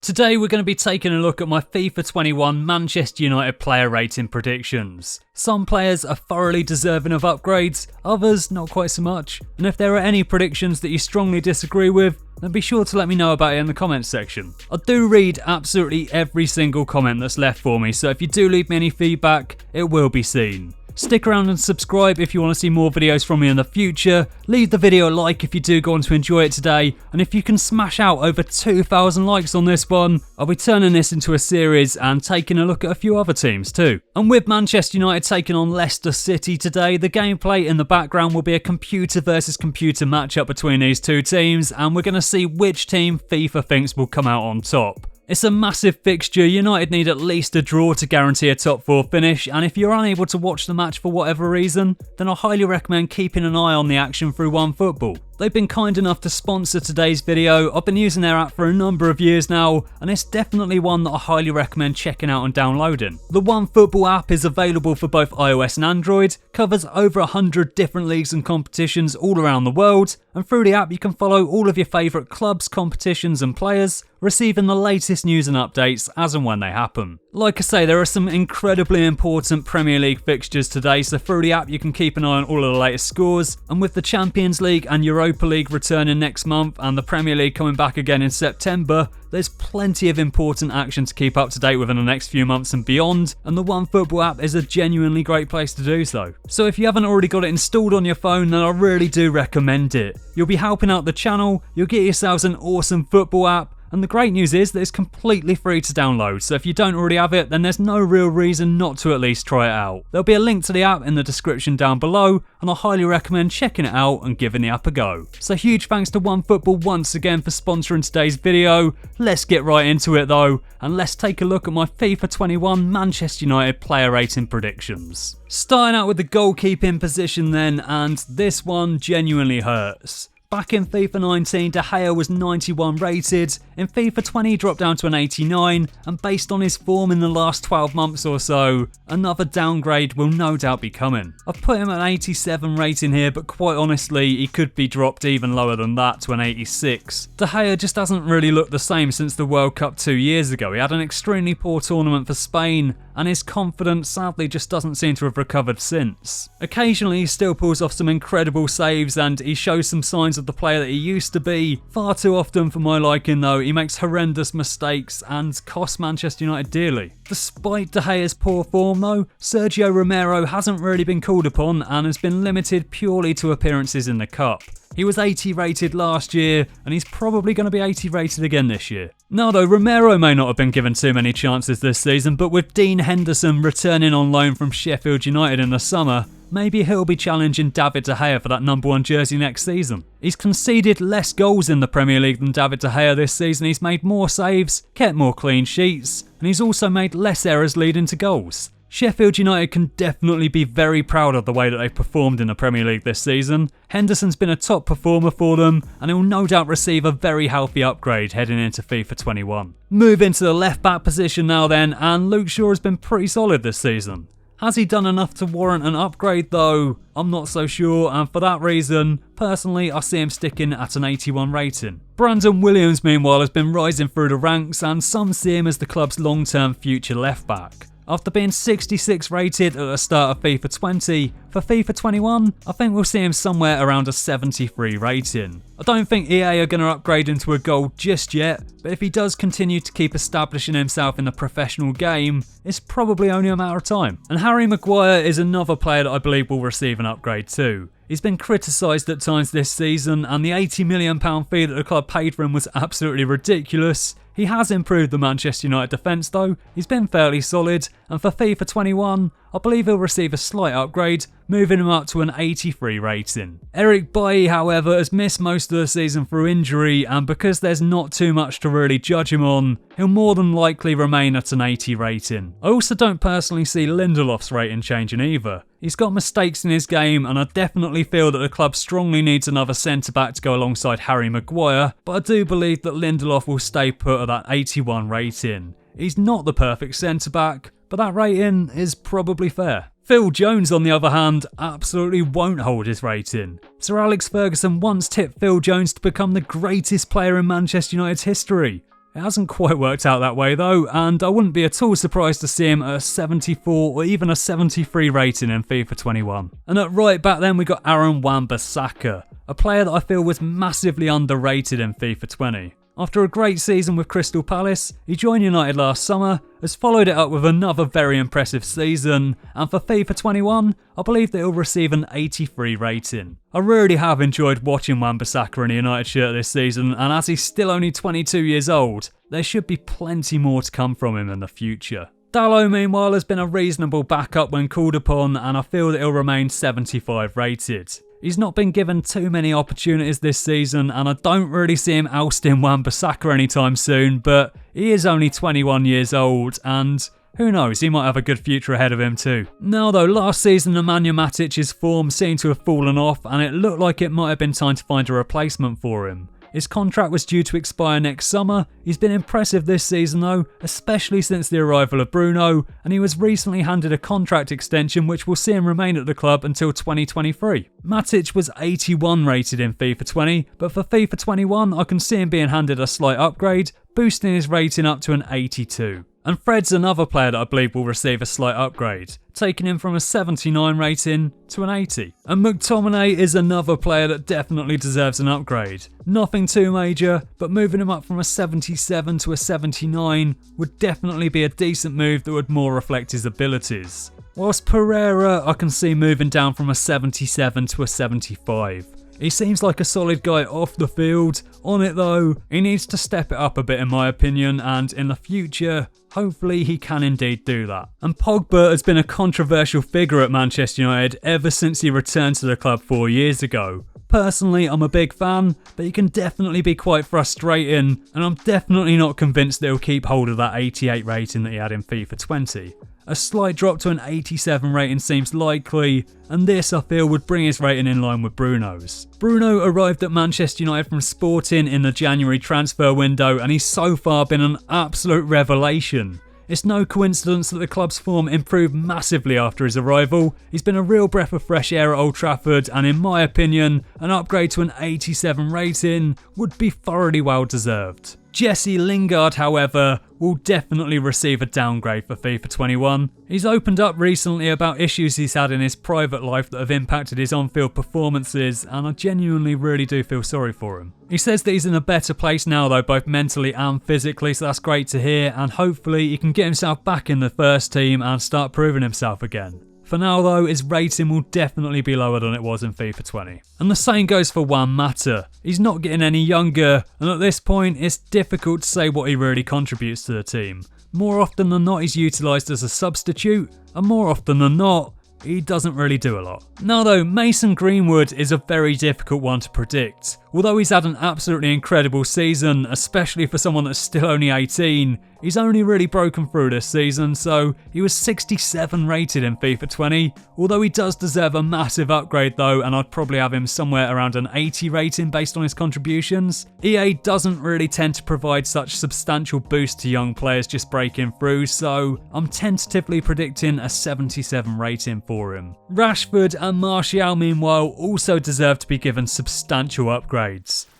Today we're going to be taking a look at my FIFA 21 Manchester United player rating predictions. Some players are thoroughly deserving of upgrades, others not quite so much. And if there are any predictions that you strongly disagree with, then be sure to let me know about it in the comments section. I do read absolutely every single comment that's left for me, so if you do leave me any feedback, it will be seen. Stick around and subscribe if you want to see more videos from me in the future. Leave the video a like if you do go on to enjoy it today. And if you can smash out over 2,000 likes on this one, I'll be turning this into a series and taking a look at a few other teams too. And with Manchester United taking on Leicester City today, the gameplay in the background will be a computer versus computer matchup between these two teams, and we're going to see which team FIFA thinks will come out on top. It's a massive fixture. United need at least a draw to guarantee a top 4 finish, and if you're unable to watch the match for whatever reason, then I highly recommend keeping an eye on the action through OneFootball. They've been kind enough to sponsor today's video. I've been using their app for a number of years now, and it's definitely one that I highly recommend checking out and downloading. The OneFootball app is available for both iOS and Android, covers over 100 different leagues and competitions all around the world, and through the app you can follow all of your favourite clubs, competitions and players, receiving the latest news and updates as and when they happen. Like I say, there are some incredibly important Premier League fixtures today, so through the app you can keep an eye on all of the latest scores, and with the Champions League and Europa League returning next month and the Premier League coming back again in September, there's plenty of important action to keep up to date with in the next few months and beyond, and the OneFootball app is a genuinely great place to do so. So if you haven't already got it installed on your phone, then I really do recommend it. You'll be helping out the channel, you'll get yourselves an awesome football app, and the great news is that it's completely free to download, so if you don't already have it, then there's no real reason not to at least try it out. There'll be a link to the app in the description down below, and I highly recommend checking it out and giving the app a go. So huge thanks to OneFootball once again for sponsoring today's video. Let's get right into it though, and let's take a look at my FIFA 21 Manchester United player rating predictions. Starting out with the goalkeeping position then, and this one genuinely hurts. Back in FIFA 19, De Gea was 91 rated, in FIFA 20 he dropped down to an 89, and based on his form in the last 12 months or so, another downgrade will no doubt be coming. I've put him at an 87 rating here, but quite honestly he could be dropped even lower than that to an 86. De Gea just hasn't really looked the same since the World Cup 2 years ago. He had an extremely poor tournament for Spain, and his confidence sadly just doesn't seem to have recovered since. Occasionally he still pulls off some incredible saves and he shows some signs of the player that he used to be. Far too often for my liking though, he makes horrendous mistakes and costs Manchester United dearly. Despite De Gea's poor form though, Sergio Romero hasn't really been called upon and has been limited purely to appearances in the Cup. He was 80 rated last year, and he's probably going to be 80 rated again this year. Now though, Romero may not have been given too many chances this season, but with Dean Henderson returning on loan from Sheffield United in the summer, maybe he'll be challenging David De Gea for that number 1 jersey next season. He's conceded less goals in the Premier League than David De Gea this season. He's made more saves, kept more clean sheets, and he's also made less errors leading to goals. Sheffield United can definitely be very proud of the way that they've performed in the Premier League this season. Henderson's been a top performer for them, and he'll no doubt receive a very healthy upgrade heading into FIFA 21. Moving to the left back position now then, and Luke Shaw has been pretty solid this season. Has he done enough to warrant an upgrade though? I'm not so sure, and for that reason, personally I see him sticking at an 81 rating. Brandon Williams meanwhile has been rising through the ranks, and some see him as the club's long-term future left back. After being 66 rated at the start of FIFA 20, for FIFA 21, I think we'll see him somewhere around a 73 rating. I don't think EA are going to upgrade into a gold just yet, but if he does continue to keep establishing himself in the professional game, it's probably only a matter of time. And Harry Maguire is another player that I believe will receive an upgrade too. He's been criticised at times this season, and the £80 million fee that the club paid for him was absolutely ridiculous. He has improved the Manchester United defence though, he's been fairly solid, and for FIFA 21, I believe he'll receive a slight upgrade, moving him up to an 83 rating. Eric Bailly, however, has missed most of the season through injury, and because there's not too much to really judge him on, he'll more than likely remain at an 80 rating. I also don't personally see Lindelof's rating changing either. He's got mistakes in his game, and I definitely feel that the club strongly needs another centre-back to go alongside Harry Maguire, but I do believe that Lindelof will stay put at that 81 rating. He's not the perfect centre-back, but that rating is probably fair. Phil Jones, on the other hand, absolutely won't hold his rating. Sir Alex Ferguson once tipped Phil Jones to become the greatest player in Manchester United's history. It hasn't quite worked out that way though, and I wouldn't be at all surprised to see him at a 74 or even a 73 rating in FIFA 21. And at right back then we got Aaron Wan-Bissaka, a player that I feel was massively underrated in FIFA 20. After a great season with Crystal Palace, he joined United last summer, has followed it up with another very impressive season, and for FIFA 21, I believe that he'll receive an 83 rating. I really have enjoyed watching Wan-Bissaka in a United shirt this season, and as he's still only 22 years old, there should be plenty more to come from him in the future. Dalot, meanwhile, has been a reasonable backup when called upon, and I feel that he'll remain 75 rated. He's not been given too many opportunities this season, and I don't really see him ousting Wan-Bissaka anytime soon, but he is only 21 years old, and who knows, he might have a good future ahead of him too. Now though, last season Nemanja Matic's form seemed to have fallen off, and it looked like it might have been time to find a replacement for him. His contract was due to expire next summer. He's been impressive this season though, especially since the arrival of Bruno, and he was recently handed a contract extension which will see him remain at the club until 2023. Matic was 81 rated in FIFA 20, but for FIFA 21 I can see him being handed a slight upgrade, boosting his rating up to an 82. And Fred's another player that I believe will receive a slight upgrade, taking him from a 79 rating to an 80. And McTominay is another player that definitely deserves an upgrade. Nothing too major, but moving him up from a 77 to a 79 would definitely be a decent move that would more reflect his abilities. Whilst Pereira I can see moving down from a 77 to a 75. He seems like a solid guy off the field. On it though, he needs to step it up a bit in my opinion, and in the future, hopefully he can indeed do that. And Pogba has been a controversial figure at Manchester United ever since he returned to the club 4 years ago. Personally, I'm a big fan, but he can definitely be quite frustrating, and I'm definitely not convinced that he'll keep hold of that 88 rating that he had in FIFA 20. A slight drop to an 87 rating seems likely, and this I feel would bring his rating in line with Bruno's. Bruno arrived at Manchester United from Sporting in the January transfer window, and he's so far been an absolute revelation. It's no coincidence that the club's form improved massively after his arrival. He's been a real breath of fresh air at Old Trafford, and in my opinion, an upgrade to an 87 rating would be thoroughly well deserved. Jesse Lingard, however, will definitely receive a downgrade for FIFA 21. He's opened up recently about issues he's had in his private life that have impacted his on-field performances, and I genuinely really do feel sorry for him. He says that he's in a better place now though, both mentally and physically, so that's great to hear, and hopefully he can get himself back in the first team and start proving himself again. For now though, his rating will definitely be lower than it was in FIFA 20. And the same goes for Juan Mata. He's not getting any younger, and at this point it's difficult to say what he really contributes to the team. More often than not he's utilised as a substitute, and more often than not, he doesn't really do a lot. Now though, Mason Greenwood is a very difficult one to predict. Although he's had an absolutely incredible season, especially for someone that's still only 18, he's only really broken through this season, so he was 67 rated in FIFA 20. Although he does deserve a massive upgrade though, and I'd probably have him somewhere around an 80 rating based on his contributions. EA doesn't really tend to provide such substantial boost to young players just breaking through, so I'm tentatively predicting a 77 rating for him. Rashford and Martial meanwhile also deserve to be given substantial upgrades.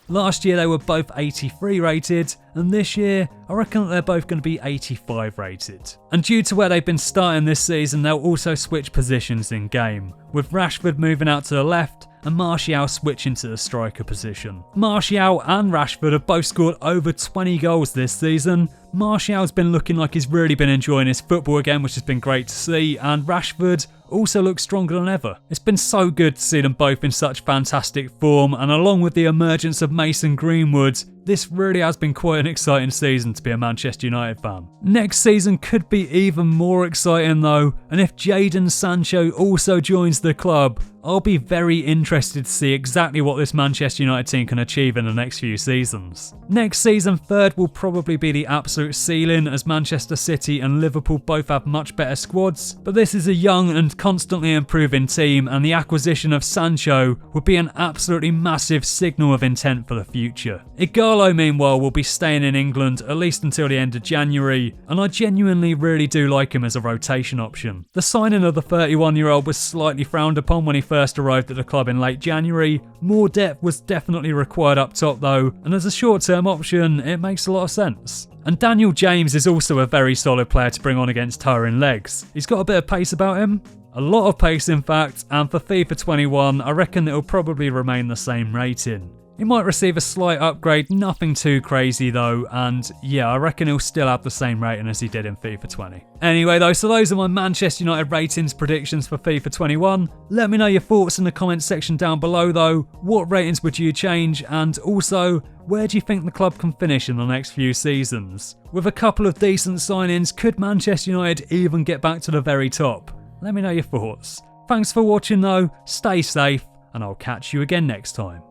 Last year they were both 83 rated, and this year I reckon that they're both going to be 85 rated. And due to where they've been starting this season, they'll also switch positions in game, with Rashford moving out to the left and Martial switching to the striker position. Martial and Rashford have both scored over 20 goals this season. Martial's been looking like he's really been enjoying his football again, which has been great to see, and Rashford also looks stronger than ever. It's been so good to see them both in such fantastic form, and along with the emergence of Mason Greenwood, this really has been quite an exciting season to be a Manchester United fan. Next season could be even more exciting though, and if Jadon Sancho also joins the club, I'll be very interested to see exactly what this Manchester United team can achieve in the next few seasons. Next season, third will probably be the absolute ceiling, as Manchester City and Liverpool both have much better squads, but this is a young and constantly improving team, and the acquisition of Sancho would be an absolutely massive signal of intent for the future. Igalo, meanwhile, will be staying in England at least until the end of January, and I genuinely really do like him as a rotation option. The signing of the 31-year-old was slightly frowned upon when he first arrived at the club in late January. More depth was definitely required up top though, and as a short-term option, it makes a lot of sense. And Daniel James is also a very solid player to bring on against towering legs. He's got a bit of pace about him. A lot of pace in fact, and for FIFA 21, I reckon it'll probably remain the same rating. He might receive a slight upgrade, nothing too crazy though, and yeah, I reckon he'll still have the same rating as he did in FIFA 20. Anyway though, so those are my Manchester United ratings predictions for FIFA 21. Let me know your thoughts in the comments section down below though. What ratings would you change, and also, where do you think the club can finish in the next few seasons? With a couple of decent signings, could Manchester United even get back to the very top? Let me know your thoughts. Thanks for watching though, stay safe, and I'll catch you again next time.